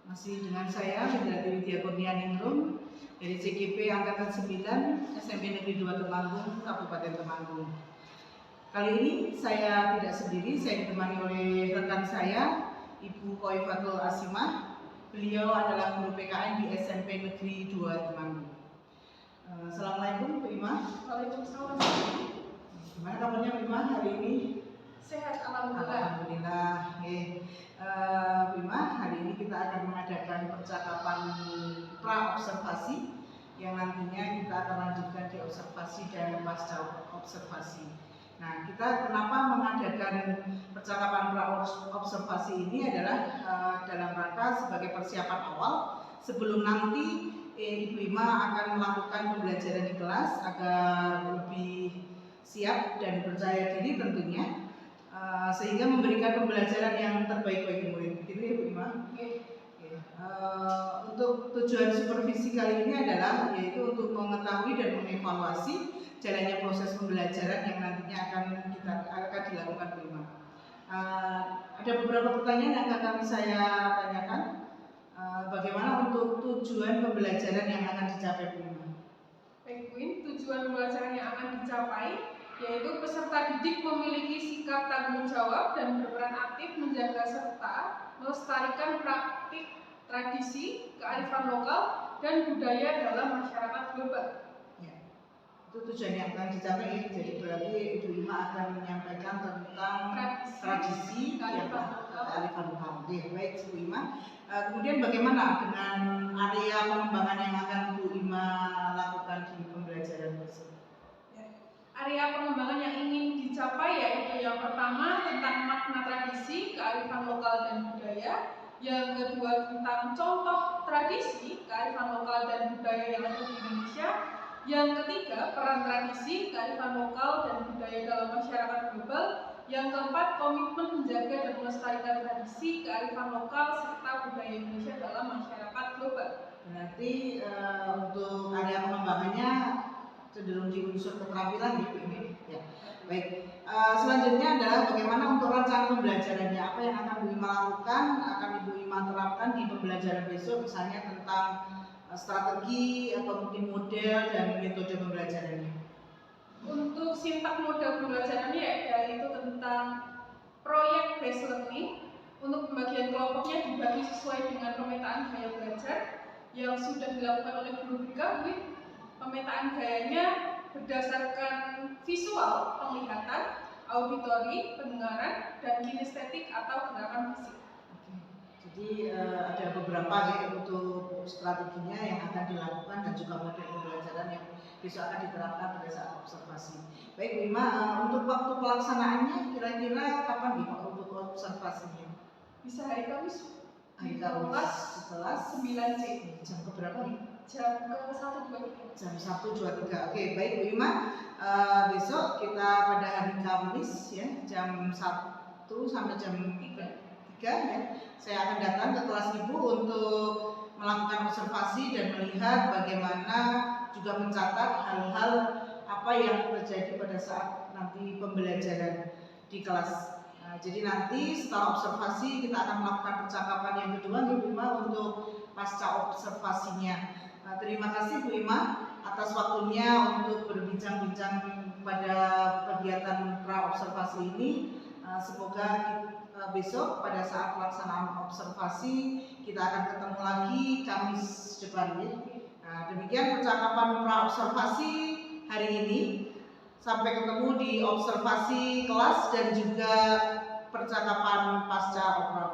Masih dengan saya, Windrati Widya Kurnianingrum dari CGP Angkatan 9 SMP Negeri 2 Temanggung, Kabupaten Temanggung. Kali ini saya tidak sendiri, saya ditemani oleh rekan saya, Ibu Khoifatul Asimah. Beliau adalah guru PKN di SMP Negeri 2 Temanggung. Assalamualaikum Bu Ima. Waalaikumsalam. Gimana kabarnya Bu Ima hari ini? Sehat, alhamdulillah. Alhamdulillah. Bu Ima, hari ini kita akan mengadakan percakapan pra-observasi yang nantinya kita akan lanjutkan di observasi dan pasca observasi. Nah, kita kenapa mengadakan percakapan pra-observasi ini adalah dalam rangka sebagai persiapan awal sebelum nanti Ibu Ima akan melakukan pembelajaran di kelas agar lebih siap dan percaya diri tentunya. Sehingga memberikan pembelajaran yang terbaik bagi murid. Begitu ya Bu Ima? Untuk tujuan supervisi kali ini adalah yaitu untuk mengetahui dan mengevaluasi jalannya proses pembelajaran yang nantinya akan dilakukan Bu Ima. Ada beberapa pertanyaan yang akan saya tanyakan. Bagaimana untuk tujuan pembelajaran yang akan dicapai Bu Ima? Baik, Win, tujuan pembelajaran yang akan dicapai yaitu peserta didik memiliki sikap tanggung jawab dan berperan aktif menjaga serta melestarikan praktik, tradisi, kearifan lokal, dan budaya dalam masyarakat global. Ya, itu tujuan yang akan dicapai. Jadi berarti Ibu Ima akan menyampaikan tentang tradisi, kearifan lokal. Baik Bu Ima. Kemudian bagaimana dengan area pengembangan yang akan Bu Ima lakukan di pembelajaran tersebut? Area pengembangan yang ingin dicapai yaitu yang pertama tentang makna tradisi, kearifan lokal dan budaya, yang kedua tentang contoh tradisi, kearifan lokal dan budaya yang ada di Indonesia, yang ketiga peran tradisi, kearifan lokal dan budaya dalam masyarakat global, yang keempat komitmen menjaga dan melestarikan tradisi, kearifan lokal serta budaya Indonesia dalam masyarakat global. Berarti untuk area pengembangannya cenderung di unsur keterampilan gitu ini. Ya. Baik. Selanjutnya adalah bagaimana untuk rancangan pembelajarannya, apa yang akan Bu Ima lakukan, akan Ibu Ima terapkan di pembelajaran besok, misalnya tentang strategi atau mungkin model dan metode pembelajarannya. Untuk sintak model pembelajarannya yaitu tentang proyek based learning. Untuk pembagian kelompoknya dibagi sesuai dengan pemetaan gaya belajar yang sudah dilakukan oleh guru BK. Pemetaan gayanya berdasarkan visual, penglihatan, auditori, pendengaran, dan kinestetik atau gerakan fisik. Jadi ada beberapa ya untuk strateginya yang akan dilakukan dan juga model pembelajaran yang besok akan diterapkan pada saat observasi. Baik Bu Ima, untuk waktu pelaksanaannya kira-kira kapan nih untuk observasinya? Bisa hari Kamis. Hari Kamis setelah 9 C. Jam keberapa nih? Jam ke 1.23. Jam 1.23. Oke, baik Bu Ima. Besok kita pada hari Kamis ya, jam 1 sampai jam 3 ya. Saya akan datang ke kelas Ibu untuk melakukan observasi dan melihat bagaimana juga mencatat hal-hal apa yang terjadi pada saat nanti pembelajaran di kelas. Jadi nanti setelah observasi kita akan melakukan percakapan yang kedua Bu Ima untuk pasca observasinya. Terima kasih Bu Ima atas waktunya untuk berbincang-bincang pada kegiatan pra-observasi ini. Semoga besok pada saat pelaksanaan observasi kita akan ketemu lagi Kamis depan ya. Demikian percakapan pra-observasi hari ini. Sampai ketemu di observasi kelas dan juga percakapan pasca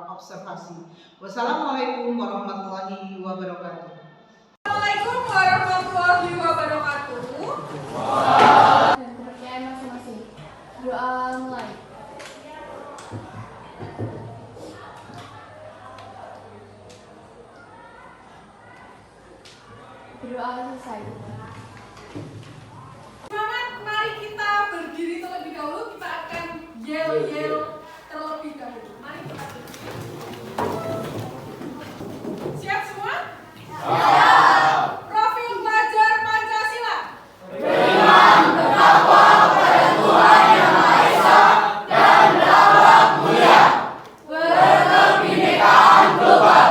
observasi. Wassalamualaikum warahmatullahi wabarakatuh. Assalamualaikum warahmatullahi wabarakatuh. Dan kepercayaan masing-masing. Doa mulai. Berdoa selesai. Semangat, mari kita berdiri terlebih dahulu. Kita akan yel-yel terlebih dahulu. Mari kita berdiri. Siap semua? Siap. Profil pelajar Pancasila. Beriman bertakwa pada Tuhan Yang Maha Esa dan berakhlak mulia. Berkebinekaan global.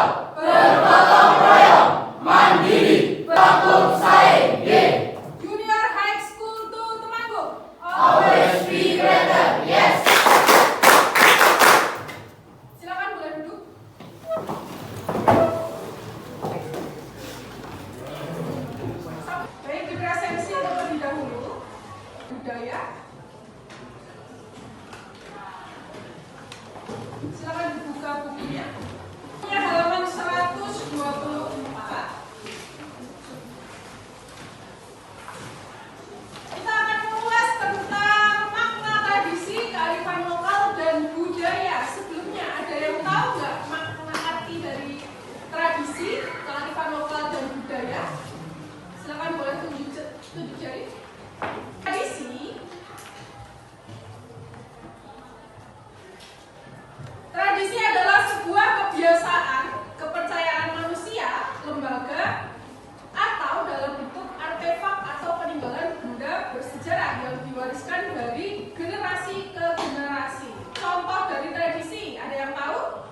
benda atau dalam bentuk artefak atau peninggalan benda bersejarah yang diwariskan dari generasi ke generasi. Contoh dari tradisi, ada yang tahu?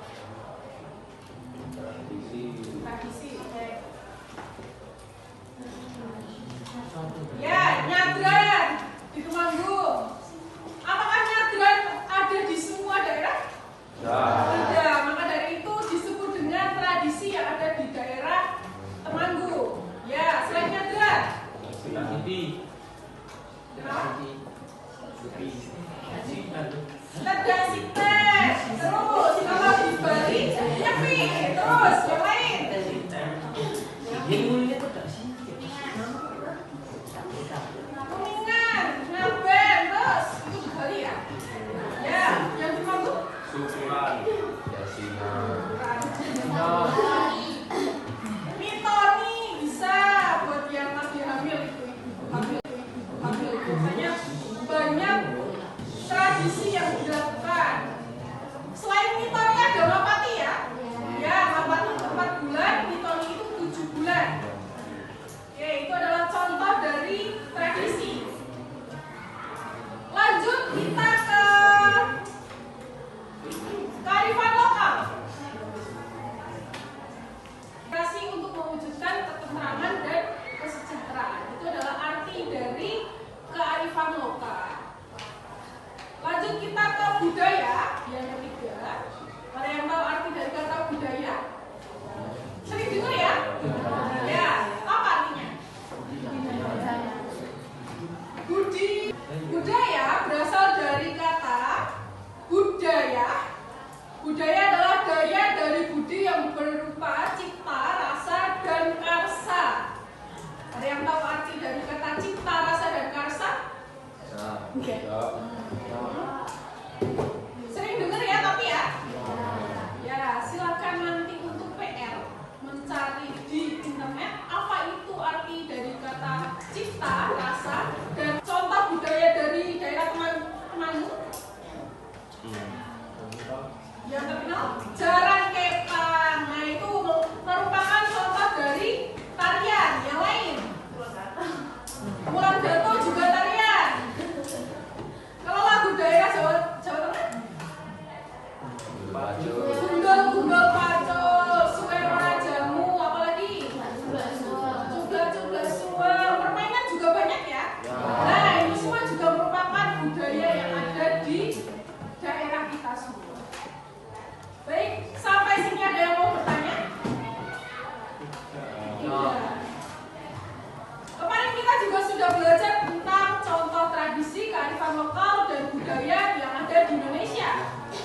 Tradisi, oke. Ya, nyadran di Temanggung. Apakah nyadran ada di semua daerah? Tidak, maka dari itu disebut dengan tradisi yang ada di daerah Temanggung. Ya, selain nyadran. Tradisi tes. Terus kalau di Bali, nyepi. Terus yang lain. Kuningan, Ngaben, terus itu di Bali ya. Ya, yang di Temanggung. Mitoni bisa buat yang lagi hamil itu hamil biasanya banyak tradisi yang dilakukan. Selain mitoni ada mapati ya. Ya, mapati 4 bulan, mitoni itu 7 bulan. Oke, itu adalah contoh dari tradisi. Lanjut kita ke kearifan lokal. Tradisi untuk mewujudkan ketentraman dan kesejahteraan. Itu adalah arti dari kearifan lokal. Lanjut kita ke budaya yang ketiga. Ada yang tahu arti dari kata budaya? Sering dengar ya? Ya, apa artinya? Budaya berasal dari kata budaya. Budaya adalah daya dari budi yang berupa cipta, rasa, dan karsa. Ada yang tahu arti dari kata cipta, rasa, dan karsa? Oke. Sering dengar ya tapi ya? Ya, silakan nanti untuk PR mencari di internet apa itu arti dari kata cipta, rasa, dan contoh budaya dari daerah Temanggung. Yang terkenal Jaran Kepang. Nah, itu merupakan contoh dari tarian yang lain. Wulan Dato juga tarian. Kalau lagu daerah Jawa Tengah, Gundul Pacul, Suwero Rajamu, apalagi Cugla Suwel, permainan juga banyak ya. Nah, ini semua juga merupakan budaya yang ada di daerah kita semua. Baik, sampai sini ada yang mau bertanya? Tidak. Kemarin kita juga sudah belajar tentang contoh tradisi, kearifan lokal, dan budaya yang ada di Indonesia.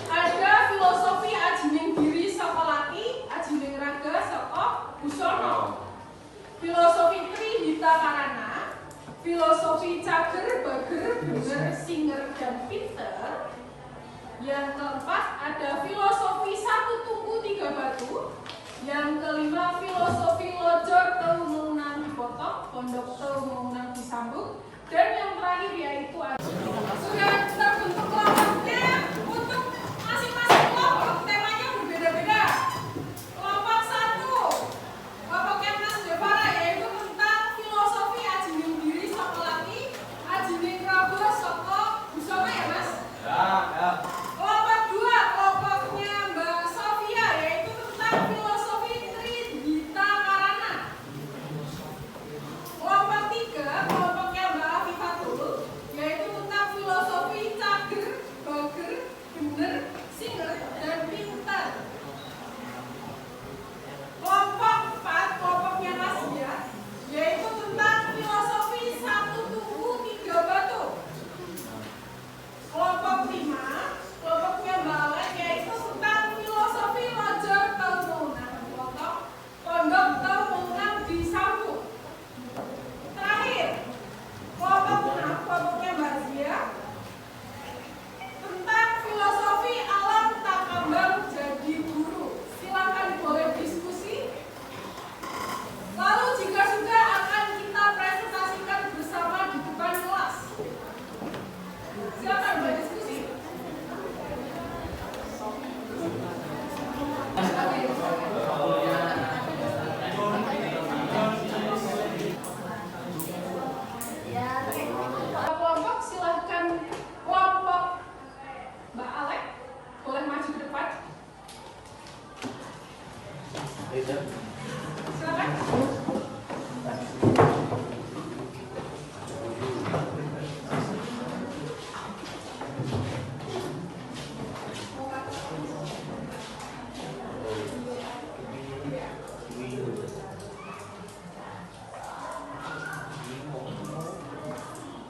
Ada filosofi ajining diri saka laki, ajining raga saka busana. Filosofi Trihita Karana, filosofi cager, bager, bener, singer, dan pinter. Yang keempat ada filosofi 1 tungku 3 batu. Yang kelima filosofi lojor teu mengenang dipotong, pondok teu mengenang disambung. Dan yang terakhir yaitu sudah terbentuk kelompoknya untuk masing-masing kelompok. Temanya berbeda-beda. Kelompok 1, kelompoknya Mas Devara, yaitu tentang filosofi ajining diri saka laki, ajining raga saka busana ya Mas? Ya. Kelompok 2, kelompoknya Mbak Sofia, yaitu tentang filosofi Trihita Karana.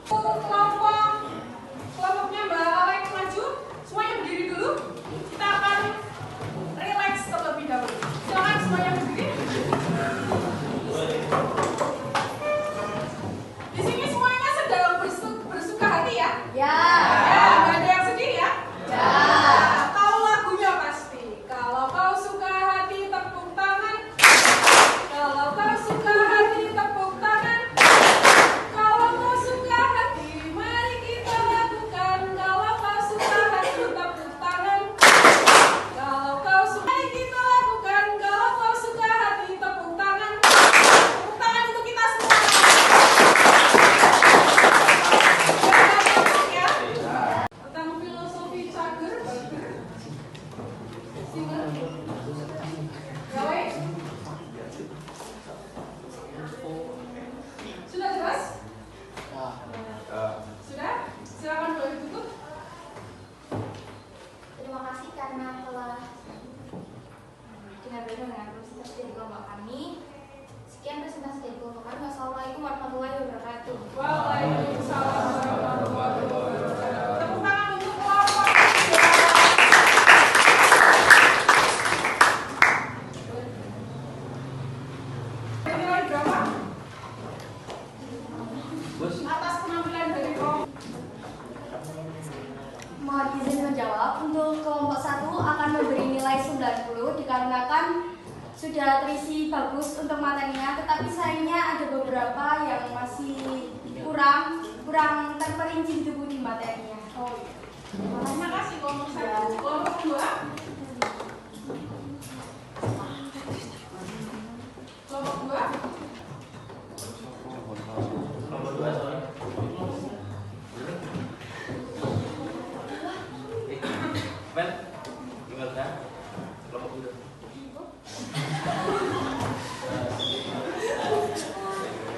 Kelompoknya Mbak Alek maju, semuanya berdiri dulu. Kita akan relax terlebih dahulu. Silakan semuanya berdiri. Di sini semuanya sedang bersuka hati ya? Ya. Ya, nggak ada yang sedih ya? Ya. Tahu lagunya pasti. Kalau kau suka hati tepuk tangan. Kalau kau suka hati tepuk tangan. Kalau kau suka hati mari kita lakukan. Kalau kau suka hati tepuk tangan. Kalau kau suka mari kita lakukan. Kalau kau suka hati tepuk tangan. Tepuk tangan untuk kita semua. Ya. Tentang filosofi cager, singer, gawe. Sudah jelas? Sudah? Silakan boleh ditutup. Terima kasih karena telah benar-benar dengan presentasi dari kelompok kami. Sekian presentasi dari kelompok kami. Wassalamualaikum warahmatullahi wabarakatuh. Waalaikumsalam warahmatullahi wabarakatuh. Tepuk tangan untuk kelompok 3. Nilai berapa? Atas penampilan dari kelompok. Mohon izin menjawab. Untuk kelompok 1 akan memberi nilai 90 dikarenakan sudah terisi bagus untuk materinya, tetapi sayangnya ada beberapa yang masih kurang terperinci di buku materinya. Oh iya. Terima kasih kelompok 1. Kelompok 2. Kelompok 2.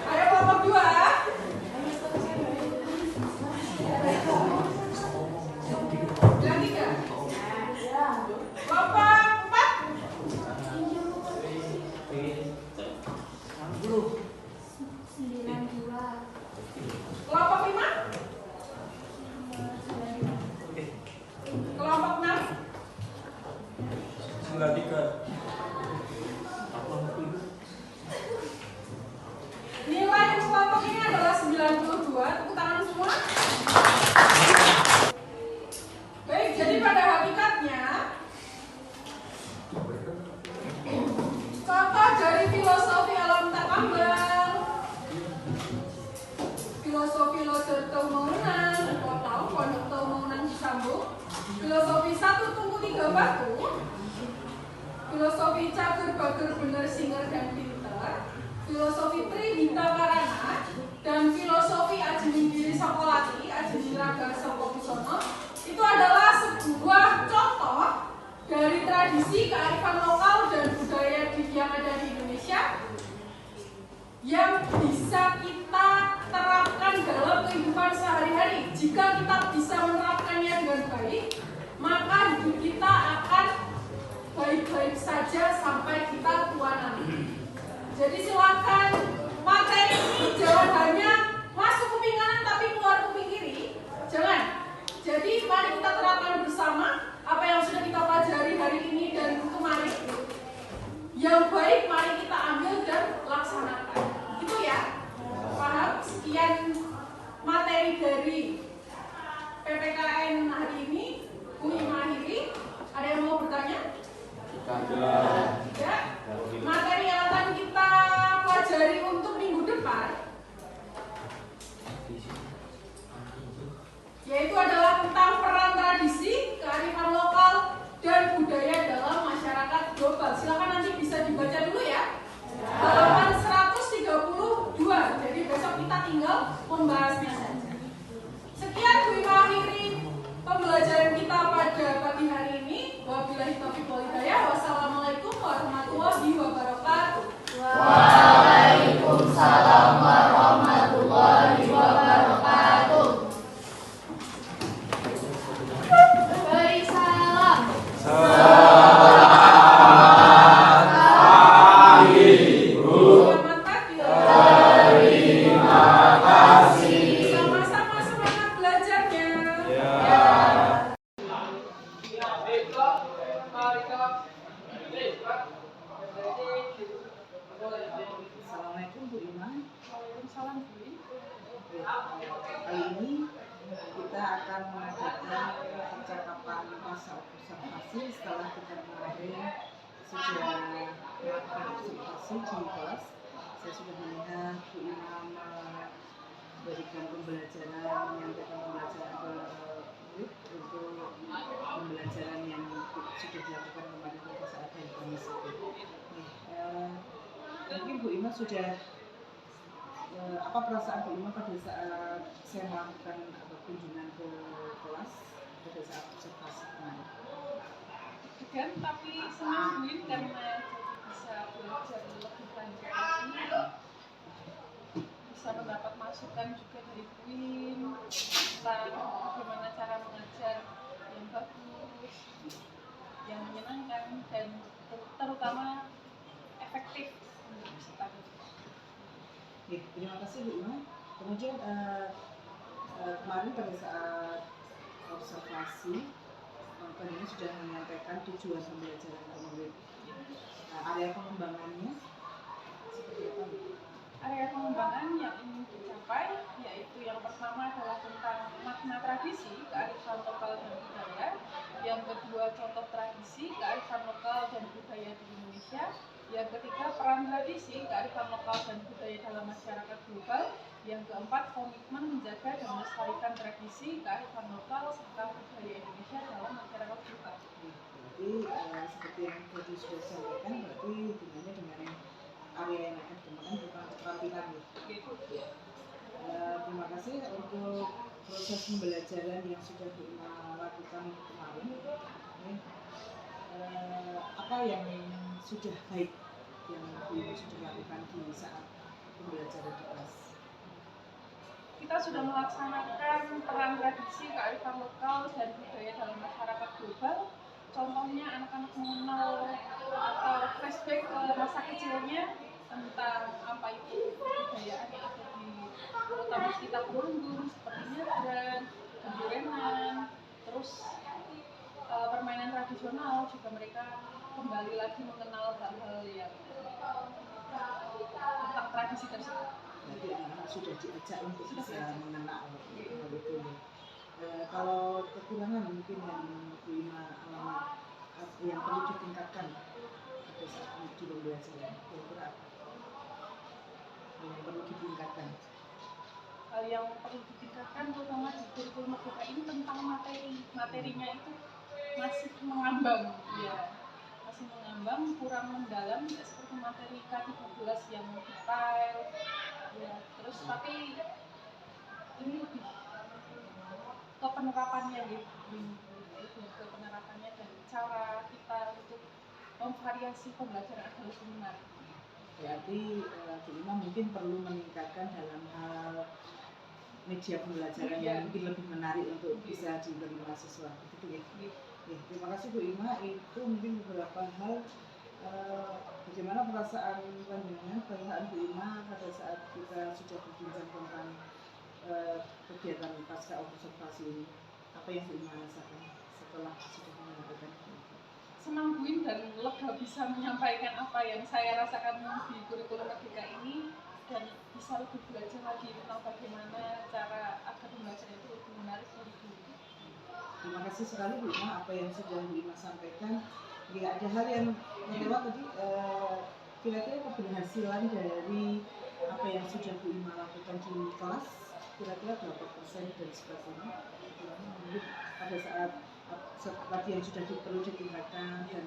Ayo kelompok 2. Bilang 3. Kelompok 4. Kelompok 5. Kelompok 6. Nilai untuk kelompok ini adalah 92. Tepuk tangan semua. Baik, jadi pada hakikatnya contoh dari filosofi alam tambang, filosofi loder tau mengenang, potau pondok tau mengenang disambung, filosofi 1 tunggu 3 batu, filosofi cager bager bener singer dan pinter, filosofi Tridita Karana, dan filosofi aji minggiri sokolati, aji miraga sokobusono. Itu adalah sebuah contoh dari tradisi kearifan lokal dan budaya yang ada di Indonesia yang bisa kita terapkan dalam kehidupan sehari-hari. Jika kita bisa menerapkannya dengan baik, maka hidup kita akan baik-baik saja sampai kita tua nanti. Jadi silakan materi ini jangan hanya masuk kuping kanan tapi keluar kuping kiri. Jangan. Jadi mari kita terapkan bersama apa yang sudah kita pelajari hari ini dan kemarin. Yang baik mari kita ambil dan laksanakan. Gitu ya. Paham? Sekian materi dari PPKN hari ini. Kami mengakhiri. Ada yang mau bertanya? Tidak. Materi yang akan kita pelajari Senang Bu. Kali ini kita akan mengadakan percakapan masa observasi setelah kita kemarin sudah melakukan observasi di kelas. Saya sudah melihat Bu Ima memberikan pembelajaran, menyampaikan pembelajaran ke murid untuk pembelajaran yang sudah dilakukan kemarin pada saat hari Kamis itu. Mungkin Bu Ima sudah apa perasaan Bu Ima pada saat saya melakukan kunjungan ke kelas pada saat observasi kemarin? Degan tapi senang Bu karena bisa belajar lebih lanjut lagi, bisa mendapat masukan juga dari Buin tentang bagaimana cara mengajar yang bagus, yang menyenangkan dan terutama efektif untuk peserta. Terima kasih Bu Ima. Kemudian kemarin pada saat observasi Pak Dini sudah menyampaikan tujuan pembelajaran ke murid. Area pengembangannya seperti apa? Area pengembangan yang ingin dicapai yaitu yang pertama adalah tentang makna tradisi, kearifan lokal dan budaya. Yang kedua, contoh tradisi, kearifan lokal dan budaya di Indonesia. Yang ketiga, peran tradisi, kearifan lokal dan budaya dalam masyarakat global. Yang keempat, komitmen menjaga dan melestarikan tradisi, kearifan lokal serta budaya Indonesia dalam masyarakat global. Berarti seperti yang tadi sudah sampaikan, berarti hubungannya dengan area yang akan dikembangkan bukan keterampilan ya. Terima kasih untuk proses pembelajaran yang sudah Bu Ima lakukan kemarin. Apa yang sudah baik yang Bu Ima sudah lakukan di saat pembelajaran di kelas? Kita sudah melaksanakan peran tradisi, kearifan lokal dan budaya dalam masyarakat global. Contohnya anak-anak mengenal atau flashback ke masa kecilnya tentang apa itu kebudayaan yang ada di terutama sekitar Temanggung seperti nyadran, gendurenan, terus permainan tradisional juga mereka kembali lagi mengenal hal-hal yang tentang tradisi tersebut. Jadi anak-anak sudah diajak untuk bisa mengenal hal itu. Kalau kekurangan mungkin yang Bu Ima alami yang perlu ditingkatkan pada saat di pembelajaran, kira-kira apa? Yang perlu ditingkatkan? Hal yang perlu ditingkatkan terutama di kurikulum Merdeka ini tentang materinya itu masih mengambang, ya, masih mengambang, kurang mendalam, tidak seperti materi K13 yang detail, ya. Terus tapi ini lebih ke penerapannya gitu, lebih ke penerapannya dan cara kita untuk memvariasi pembelajaran agar lebih menarik. Berarti Bu Ima mungkin perlu meningkatkan dalam hal media pembelajaran yang mungkin lebih menarik untuk bisa diterima siswa. Gitu ya. Terima kasih Bu Ima. Itu mungkin beberapa hal bagaimana perasaan panjenengan, perasaan Bu Ima pada saat kita sudah berbincang tentang kegiatan pasca observasi ini. Apa yang Bu Ima rasakan setelah sudah menyampaikan? Senang Buin dan lega bisa menyampaikan apa yang saya rasakan di kurikulum Merdeka ini dan bisa lebih belajar lagi tentang bagaimana cara agar pembelajaran itu lebih menarik bagi guru. Terima kasih sekali Bu Ima apa yang sudah Bu Ima sampaikan. Ya, ada hal yang lewat tadi kira-kira keberhasilan dari apa yang sudah Bu Ima lakukan di kelas kira-kira berapa persen dan sebagainya. Mungkin pada saat tadi yang sudah perlu ditingkatkan dan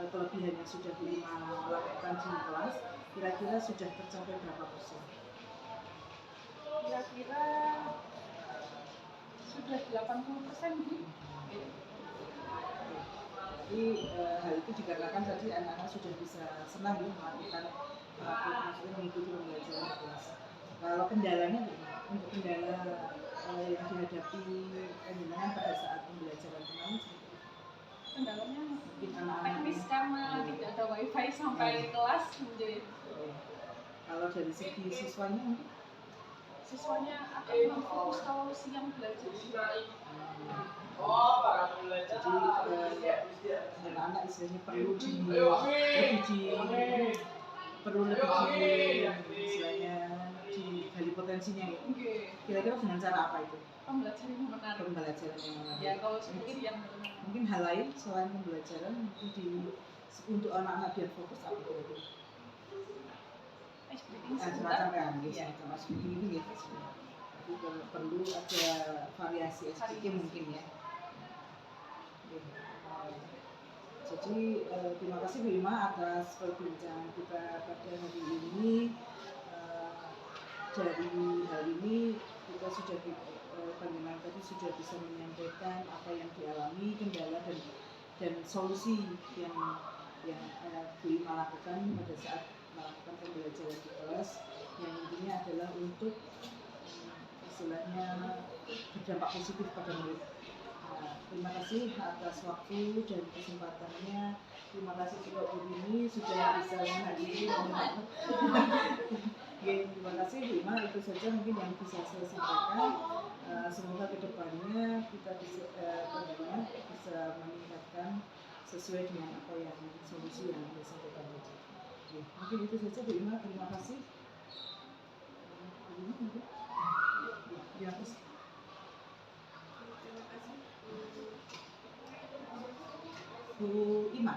kelebihan yang sudah Bu Ima lakukan di kelas kira-kira sudah tercapai berapa persen? Kira-kira sudah 80% Bu. Jadi hal itu dikarenakan tadi anak-anak sudah bisa senang melakukan maksudnya mengikuti pembelajaran di kelas. Kalau kendalanya untuk kendala yang dihadapi panjenengan pada saat pembelajaran kemarin, kendalanya mungkin anak-anak teknis karena tidak ada wifi sampai kelas menjadi. Kalau dari segi siswanya mungkin Siswanya akan memfokus kalau siang belajar. Jadi anak-anak istilahnya perlu lebih istilahnya digali potensi konsekuensinya ya. Oke. Kira-kira dengan cara apa itu? Pembelajaran yang menarik. Pembelajaran yang menarik. Ya kalau seperti yang benar. Mungkin hal lain selain pembelajaran mungkin untuk anak-anak biar fokus apa kira-kira? Semacam kan, semacam SPDing itu ya. Jadi perlu ada variasi SPDing mungkin ya. Jadi terima kasih Bu Ima atas perbincangan kita pada hari ini. Dari hal ini kita sudah bagaimana tadi sudah bisa menyampaikan apa yang dialami, kendala dan solusi yang Bu Ima lakukan pada saat melakukan pembelajaran di kelas, yang intinya adalah untuk istilahnya berdampak positif pada murid. Terima kasih atas waktu dan kesempatannya. Terima kasih juga Bu Rini sudah bisa menghadiri. Terima kasih Bu Ima, itu saja mungkin yang bisa saya sampaikan. Semoga kedepannya kita bisa meningkatkan sesuai dengan apa yang solusi yang Anda sampaikan tadi. Mungkin itu saja Bu Ima, terima kasih. Ya, Bu Ima.